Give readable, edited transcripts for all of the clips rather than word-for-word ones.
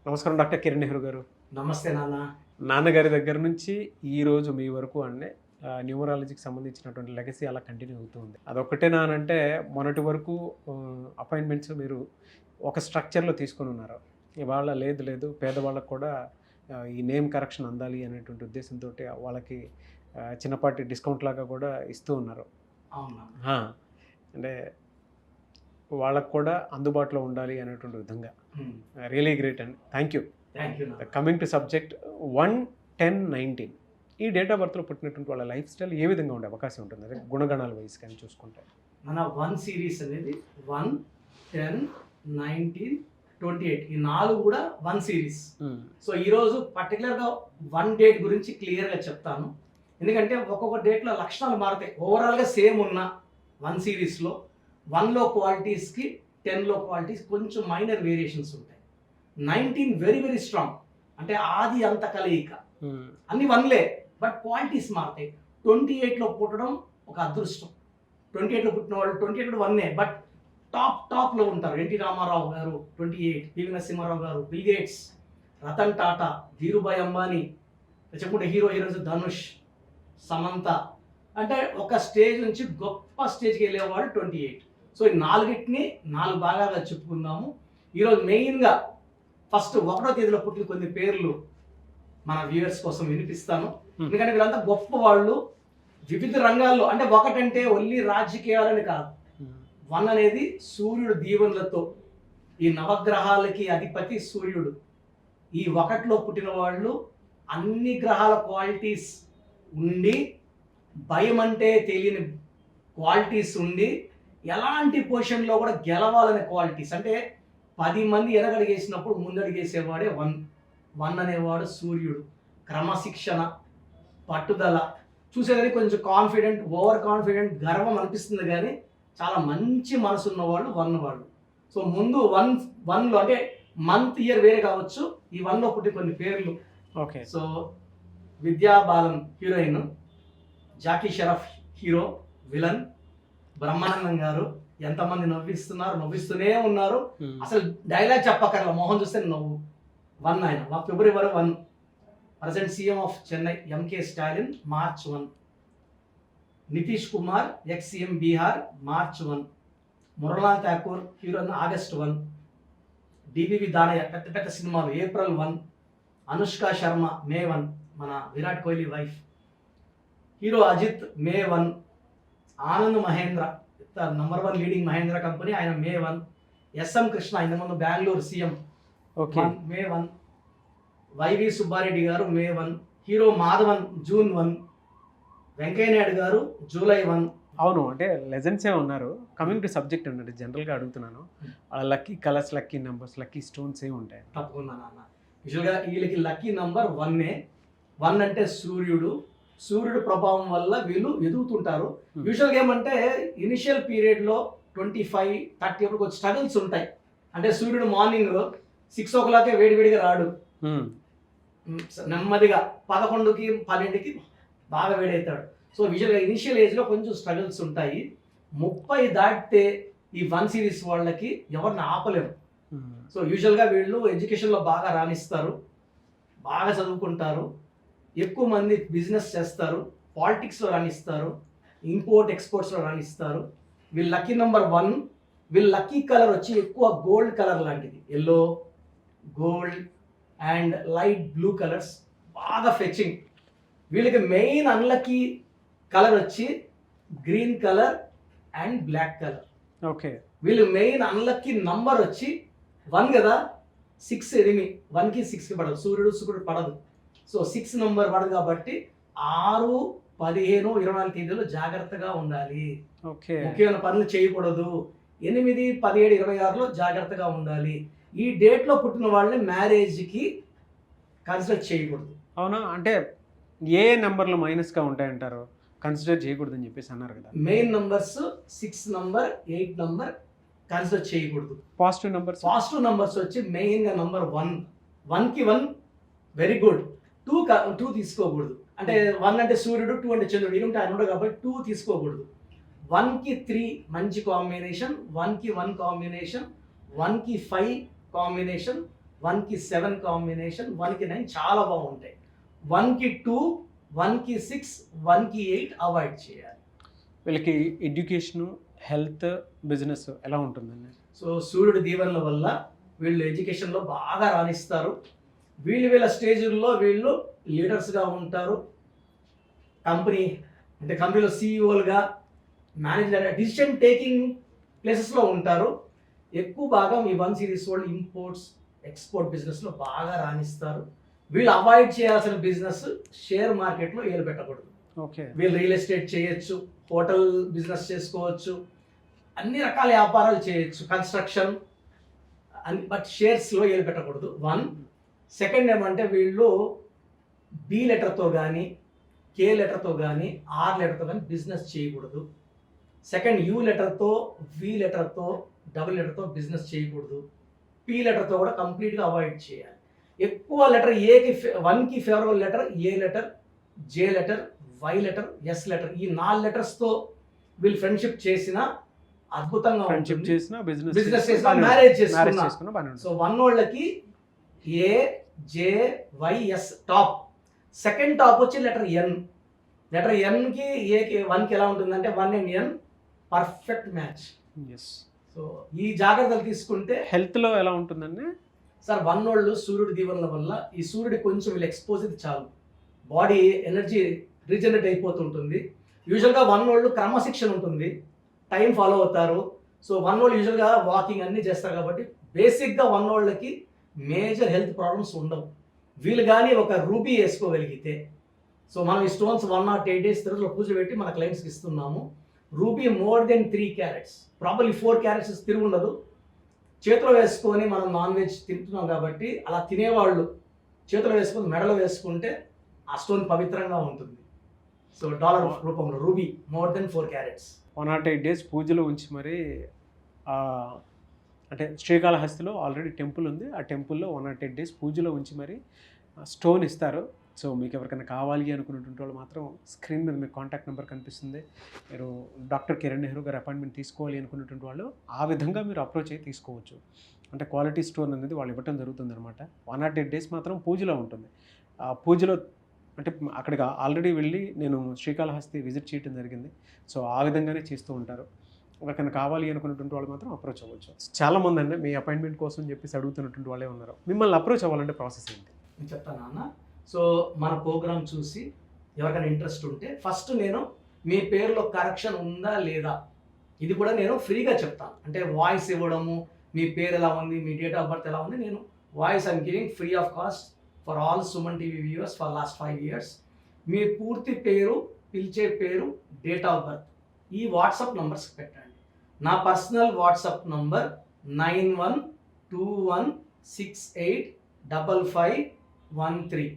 నమస్కారం డాక్టర్ కిరణ్ నెహ్రూ గారు. నమస్తే నాన్న. నాన్నగారి దగ్గర నుంచి ఈరోజు మీ వరకు అంటే న్యూమరాలజీకి సంబంధించినటువంటి లెగసీ అలా కంటిన్యూ అవుతూ ఉంది. అదొక్కటేనా అనంటే మొన్నటి వరకు అపాయింట్మెంట్స్ మీరు ఒక స్ట్రక్చర్లో తీసుకొని ఉన్నారు. ఇవాళ లేదు పేదవాళ్ళకు కూడా ఈ నేమ్ కరెక్షన్ అందాలి అనేటువంటి ఉద్దేశంతో వాళ్ళకి చిన్నపాటి డిస్కౌంట్ లాగా కూడా ఇస్తూ ఉన్నారు. అవునా? అంటే వాళ్ళకు కూడా అందుబాటులో ఉండాలి అనేటువంటి విధంగా. రియలీ గ్రేట్ అండి. Thank you. Coming to subject 1-10-19 ఈ డేట్ ఆఫ్ బర్త్లో పుట్టినటువంటి వాళ్ళ లైఫ్ స్టైల్ ఏ విధంగా ఉండే అవకాశం ఉంటుంది? అదే గుణగణాల వయసు కానీ చూసుకుంటే మన 1 సిరీస్ అనేది 1, 10, 19, 28 ఈ 4 కూడా 1 సిరీస్. సో ఈరోజు పర్టికులర్గా 1 డేట్ గురించి క్లియర్గా చెప్తాను. ఎందుకంటే ఒక్కొక్క డేట్లో లక్షణాలు మారుతాయి. ఓవరాల్గా సేమ్ ఉన్న 1 సిరీస్లో 1లో క్వాలిటీస్కి 10లో క్వాలిటీస్ కొంచెం మైనర్ వేరియేషన్స్ ఉంటాయి. 19 వెరీ వెరీ స్ట్రాంగ్, అంటే ఆది అంత కలయిక, అన్ని 1లే బట్ క్వాలిటీస్ మారుతాయి. 28లో పుట్టడం ఒక అదృష్టం. 28లో పుట్టిన వాళ్ళు 28 1ఏ బట్ టాప్లో ఉంటారు. ఎన్టీ రామారావు గారు 28, పివి నరసింహారావు గారు, బిల్ గేట్స్, రతన్ టాటా, ధీరుభాయ్ అంబానీ, చెప్పుకుంటే హీరోయిన్స్ ధనుష్, సమంత, అంటే ఒక స్టేజ్ నుంచి గొప్ప స్టేజ్కి వెళ్ళేవాళ్ళు 28. సో ఈ 4టిని 4 భాగాలుగా చెప్పుకుందాము. ఈరోజు మెయిన్గా ఫస్ట్ 1వ తేదీలో పుట్టిన కొన్ని పేర్లు మన వ్యూవర్స్ కోసం వినిపిస్తాను. ఎందుకంటే వీళ్ళంతా గొప్ప వాళ్ళు వివిధ రంగాల్లో. అంటే 1 అంటే ఓన్లీ రాజకీయాలని కాదు. 1 అనేది సూర్యుడు దీవెనలతో, ఈ నవగ్రహాలకి అధిపతి సూర్యుడు. ఈ 1లో పుట్టిన వాళ్ళు అన్ని గ్రహాల క్వాలిటీస్ ఉండి, భయం అంటే తెలియని క్వాలిటీస్ ఉండి, ఎలాంటి పొజిషన్లో కూడా గెలవాలనే క్వాలిటీస్. అంటే 10 మంది ఎనగడిగేసినప్పుడు ముందడిగేసేవాడే 1 అనేవాడు సూర్యుడు. క్రమశిక్షణ, పట్టుదల, చూసేదానికి కొంచెం కాన్ఫిడెంట్, ఓవర్ కాన్ఫిడెంట్, గర్వం అనిపిస్తుంది, కానీ చాలా మంచి మనసు ఉన్నవాళ్ళు 1 వాళ్ళు. సో ముందు 1లో అంటే మంత్ ఇయర్ వేరే కావచ్చు, ఈ 1లో పుట్టి కొన్ని పేర్లు. Okay. So Vidya Balan heroine, Jackie Shroff hero villain, Brahmanandam garu ఎంతమంది నవ్విస్తూనే ఉన్నారు. అసలు డైలాగ్ చెప్పక్కర్ల, మొహం చూస్తే నవ్వు. 1 ఆయన February 1. Present CM of Chennai MK Stalin March 1. Nitish Kumar ex CM Bihar March 1. Muralidhar Thakur heroine August 1. DVV Danayya పెద్ద సినిమాలు ఏప్రిల్ 1. అనుష్క శర్మ మే 1, మన Virat Kohli wife. Hero Ajith May 1. Anand Mahindra number 1 leading Mahindra company, ఆయన మే 1. ఎస్ఎం కృష్ణ ఇంత ముందు Bengaluru CM May 1. YV Subba Reddy garu May 1. Hero Madhavan June 1. Venkaiah Naidu గారు జూలై 1. అవును, అంటే లెజెండ్సే ఉన్నారు. కమింగ్ టు సబ్జెక్ట్ అన్నట్టు జనరల్గా అడుగుతున్నాను, lucky colours, lucky numbers, lucky stones ఏ ఉంటాయి? తప్పకుండా నాన్న. యూజువల్గా వీళ్ళకి లక్కీ నంబర్ 1ఏ. 1 అంటే సూర్యుడు ప్రభావం వల్ల వీళ్ళు ఎదుగుతుంటారు. యూజువల్గా ఏమంటే ఇనిషియల్ పీరియడ్లో 25-30 అప్పుడు కొంచెం స్ట్రగుల్స్ ఉంటాయి. అంటే సూర్యుడు మార్నింగ్ 6 o'clock వేడివేడిగా రాడు, నెమ్మదిగా 11కి 12కి బాగా వేడవుతాడు. సో యూజువల్గా ఇనిషియల్ ఏజ్లో కొంచెం స్ట్రగుల్స్ ఉంటాయి. 30 దాటితే ఈ 1 సిరీస్ వాళ్ళకి ఎవరిని ఆపలేము. సో యూజువల్గా వీళ్ళు ఎడ్యుకేషన్లో బాగా రాణిస్తారు, బాగా చదువుకుంటారు, ఎక్కువ మంది బిజినెస్ చేస్తారు, పాలిటిక్స్లో రాణిస్తారు, ఇంపోర్ట్ ఎక్స్పోర్ట్స్లో రాణిస్తారు. వీళ్ళ లక్కీ నెంబర్ 1. వీళ్ళ లక్కీ కలర్ వచ్చి ఎక్కువ గోల్డ్ కలర్ లాంటిది, yellow, gold and light blue colours బాగా ఫెచింగ్. వీళ్ళకి మెయిన్ అన్లక్కీ కలర్ వచ్చి green colour and black colour. Okay. వీళ్ళు మెయిన్ అన్లక్కీ నంబర్ వచ్చి 1 కదా, 6 ఎనిమి. 1కి 6కి పడదు, సూర్యుడు పడదు. సో 6 నంబర్ పడదు కాబట్టి 6, 15, 24 తేదీలో జాగ్రత్తగా ఉండాలి. ముఖ్యమైన పనులు చేయకూడదు. 8, 17, 26లో జాగ్రత్తగా ఉండాలి. ఈ డేట్లో పుట్టిన వాళ్ళని మ్యారేజ్కి కన్సిడర్ చేయకూడదు. అవునా? అంటే ఏ నెంబర్లు మైనస్గా ఉంటాయంటారు, కన్సిడర్ చేయకూడదని చెప్పేసి అన్నారు కదా? Main numbers 6 number, 8 number consider చేయకూడదు. పాజిటివ్ నంబర్స్ వచ్చి మెయిన్గా నంబర్ 1. 1కి 1 వెరీ గుడ్. 2 తీసుకోకూడదు. అంటే 1 అంటే సూర్యుడు, 2 అంటే చంద్రుడు, ఇవి ఆయన ఉండదు కాబట్టి 2 తీసుకోకూడదు. 1కి 3 మంచి కాంబినేషన్, 1కి 1 కాంబినేషన్, 1కి 5 కాంబినేషన్, 1కి 7 కాంబినేషన్, 1కి 9 చాలా బాగుంటాయి. 1కి 2, 1కి 6, 1కి 8 అవాయిడ్ చేయాలి. వీళ్ళకి ఎడ్యుకేషను, హెల్త్, బిజినెస్ ఎలా ఉంటుందండి? సో సూర్యుడి దీవెనల వల్ల వీళ్ళు ఎడ్యుకేషన్లో బాగా రాణిస్తారు. వీళ్ళ స్టేజ్లో వీళ్ళు లీడర్స్గా ఉంటారు. కంపెనీలో సీఈఓలుగా, మేనేజర్, డిసిషన్ టేకింగ్ ప్లేసెస్లో ఉంటారు. ఎక్కువ భాగం ఈ 1 సిరీస్ వాళ్ళు ఇంపోర్ట్స్, ఎక్స్పోర్ట్ బిజినెస్లో బాగా రాణిస్తారు. వీళ్ళు అవాయిడ్ చేయాల్సిన బిజినెస్ షేర్ మార్కెట్లో ఏలు పెట్టకూడదు. ఓకే. వీళ్ళు రియల్ ఎస్టేట్ చేయొచ్చు, హోటల్ బిజినెస్ చేసుకోవచ్చు, అన్ని రకాల వ్యాపారాలు చేయొచ్చు, కన్స్ట్రక్షన్ అని, బట్ షేర్స్లో ఏలు పెట్టకూడదు. 1. సెకండ్ ఏమంటే వీళ్ళు బి లెటర్తో కానీ, కే లెటర్తో కానీ, ఆర్ లెటర్తో కానీ బిజినెస్ చేయకూడదు. సెకండ్ యూ లెటర్తో, వి లెటర్తో, డబుల్ లెటర్తో బిజినెస్ చేయకూడదు. పి లెటర్తో కూడా కంప్లీట్గా అవాయిడ్ చేయాలి. ఎక్కువ లెటర్ ఏకి 1కి favourable letter A letter, J letter, Y letter, S letter. ఈ 4 లెటర్స్తో వీళ్ళు ఫ్రెండ్షిప్ చేసిన అద్భుతంగా ఫ్రెండ్షిప్ ఉంటుంది. చేసిన బిజినెస్ చేసిన, మ్యారేజ్ చేసుకున్న. చేసుకున్న పని సో 1 వాళ్ళకి A, J, Y, S top. Second top వచ్చి లెటర్ ఎన్. లెటర్ ఎన్కి ఏకి 1కి ఎలా ఉంటుందంటే 1 and N perfect match. S. So ఈ జాగ్రత్తలు తీసుకుంటే హెల్త్లో ఎలా ఉంటుందండి? సార్ 1 వాళ్ళు సూర్యుడి దీవెనల వల్ల ఈ సూర్యుడి కొంచెం వీళ్ళు ఎక్స్పోజ్ అయితే చాలు, బాడీ ఎనర్జీ రీజనరేట్ అయిపోతుంటుంది. యూజువల్గా 1 వాళ్ళు క్రమశిక్షణ ఉంటుంది, టైం ఫాలో అవుతారు. సో 1 వాళ్ళు యూజువల్గా వాకింగ్ అన్నీ చేస్తారు కాబట్టి బేసిక్గా 1 వాళ్ళకి మేజర్ హెల్త్ ప్రాబ్లమ్స్ ఉండవు. వీళ్ళు కానీ ఒక రూబీ వేసుకోగలిగితే, సో మనం ఈ స్టోన్స్ 108 days తిరుగులో పూజ పెట్టి మన క్లయింట్స్కి ఇస్తున్నాము. Ruby more than 3 carats, probably 4 carats తిరిగి ఉండదు. చేతిలో వేసుకొని మనం నాన్ వెజ్ తింటున్నాం కాబట్టి అలా తినేవాళ్ళు చేతిలో వేసుకొని మెడలో వేసుకుంటే ఆ స్టోన్ పవిత్రంగా ఉంటుంది. సో డాలర్ రూపంలో ruby more than 4 carats. 108 days పూజలో ఉంచి మరి అంటే శ్రీకాళహస్తిలో ఆల్రెడీ టెంపుల్ ఉంది. ఆ టెంపుల్లో 108 days పూజలో ఉంచి మరి స్టోన్ ఇస్తారు. సో మీకు ఎవరికైనా కావాలి అనుకున్నటువంటి వాళ్ళు మాత్రం స్క్రీన్ మీద మీకు కాంటాక్ట్ నెంబర్ కనిపిస్తుంది. మీరు డాక్టర్ కిరణ్ నెహ్రూ గారు అపాయింట్మెంట్ తీసుకోవాలి అనుకున్నటువంటి వాళ్ళు ఆ విధంగా మీరు అప్రోచ్ అయ్యి తీసుకోవచ్చు. అంటే క్వాలిటీ స్టోన్ అనేది వాళ్ళు ఇవ్వటం జరుగుతుంది అనమాట. 108 days మాత్రం పూజలో ఉంటుంది. ఆ పూజలో అంటే అక్కడికి ఆల్రెడీ వెళ్ళి నేను శ్రీకాళహస్తి విజిట్ చేయడం జరిగింది. సో ఆ విధంగానే చేస్తూ ఉంటారు. ఎవరికైనా కావాలి అనుకున్నటువంటి వాళ్ళు మాత్రం అప్రోచ్ అవ్వచ్చు. చాలామంది అండి మీ అపాయింట్మెంట్ కోసం చెప్పేసి అడుగుతున్నటువంటి వాళ్ళే ఉన్నారు. మిమ్మల్ని అప్రోచ్ అవ్వాలంటే ప్రాసెస్ ఏంటి? నేను చెప్తాను అన్న. సో మన ప్రోగ్రామ్ చూసి ఎవరికైనా ఇంట్రెస్ట్ ఉంటే ఫస్ట్ నేను మీ పేరులో కరెక్షన్ ఉందా లేదా ఇది కూడా నేను ఫ్రీగా చెప్తాను. అంటే వాయిస్ ఇవ్వడము, మీ పేరు ఎలా ఉంది, మీ డేట్ ఆఫ్ బర్త్ ఎలా ఉంది, నేను voice I'm giving free of cost for all Suman TV viewers for last 5 years. మీ పూర్తి పేరు, పిలిచే పేరు, డేట్ ఆఫ్ బర్త్ ఈ వాట్సాప్ నంబర్స్కి పెట్టండి. నా personal WhatsApp number 9121685513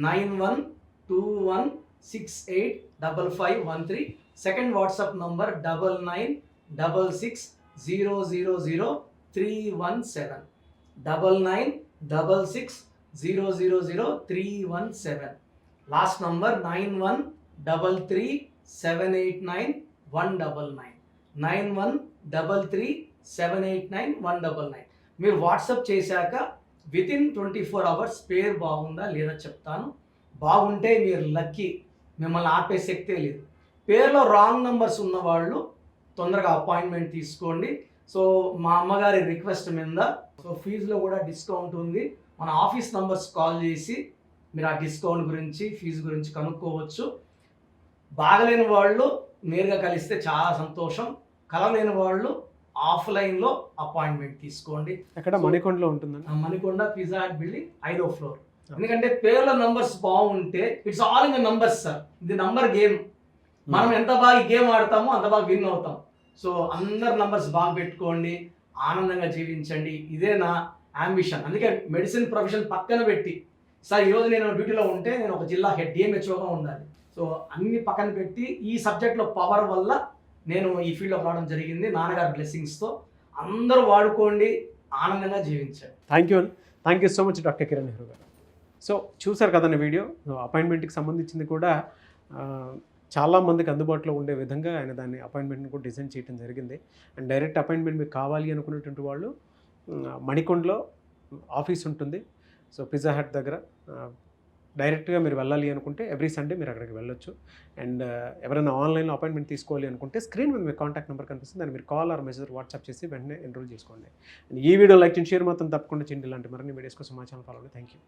9121685513. Second WhatsApp number 9966000317 9966000317. Last number 9133789199 9133789199. మీరు వాట్సాప్ చేశాక వితిన్ 24 hours పేరు బాగుందా లేదా చెప్తాను. బాగుంటే మీరు లక్కీ, మిమ్మల్ని ఆపే శక్తే లేదు. పేరులో రాంగ్ నంబర్స్ ఉన్నవాళ్ళు తొందరగా అపాయింట్మెంట్ తీసుకోండి. సో మా అమ్మగారి రిక్వెస్ట్ మీద సో ఫీజులో కూడా డిస్కౌంట్ ఉంది. మన ఆఫీస్ నంబర్స్ కాల్ చేసి మీరు ఆ డిస్కౌంట్ గురించి, ఫీజు గురించి కనుక్కోవచ్చు. బాగలేని వాళ్ళు నేరుగా కలిస్తే చాలా సంతోషం. కలలేని వాళ్ళు ఆఫ్లైన్లో అపాయింట్మెంట్ తీసుకోండి. ఎక్కడ? మణికొండలో ఉంటుందండి. మణికొండ పిజ్జా హట్ బిల్డింగ్ 5వ floor. ఎందుకంటే పేర్ల నంబర్స్ బాగుంటే it's all in the numbers sir. ఇది నంబర్ గేమ్. మనం ఎంత బాగా గేమ్ ఆడతామో అంత బాగా విన్ అవుతాం. సో అందరు నంబర్స్ బాగా పెట్టుకోండి, ఆనందంగా జీవించండి. ఇదే నా అంబిషన్. అందుకే మెడిసిన్ ప్రొఫెషన్ పక్కన పెట్టి సార్ ఈరోజు నేను డ్యూటీలో ఉంటే నేను ఒక జిల్లా హెడ్ డిఎంహెచ్ఓగా ఉండాలి. సో అన్ని పక్కన పెట్టి ఈ సబ్జెక్ట్లో పవర్ వల్ల నేను ఈ ఫీల్డ్లోకి రావడం జరిగింది. నాన్నగారి బ్లెస్సింగ్స్తో. అందరూ వాడుకోండి, ఆనందంగా జీవించండి. Thank you so much doctor Kiran Nehru గారు. సో చూసారు కదండి వీడియో. అపాయింట్మెంట్కి సంబంధించింది కూడా చాలామందికి అందుబాటులో ఉండే విధంగా ఆయన దాన్ని అపాయింట్మెంట్ని కూడా డిజైన్ చేయడం జరిగింది. అండ్ డైరెక్ట్ అపాయింట్మెంట్ మీకు కావాలి అనుకున్నటువంటి వాళ్ళు మణికొండలో ఆఫీస్ ఉంటుంది. సో పిజ్జా హట్ దగ్గర డైరెక్ట్గా మీరు వెళ్ళాలి అనుకుంటే ఎవ్రీ సండే మీరు అక్కడికి వెళ్ళొచ్చు. అండ్ ఎవరైనా ఆన్లైన్లో అపాయింట్మెంట్ తీసుకోవాలి అనుకుంటే స్క్రీన్ మీద మీ కాంటాక్ట్ నెంబర్ కనిపిస్తుంది, దాన్ని మీరు కాల్ ఆర్ మెసేజ్ వాట్సాప్ చేసి వెంటనే ఎన్రోల్ చేసుకోండి. అండ్ ఈ వీడియో లైక్ చేయండి, షేర్ మాత్రం తప్పకుండా చేయండి. ఇలాంటి మరిన్ని వీడియోస్ కోసం మా ఛానల్ ఫాలో అవ్వండి. Thank you.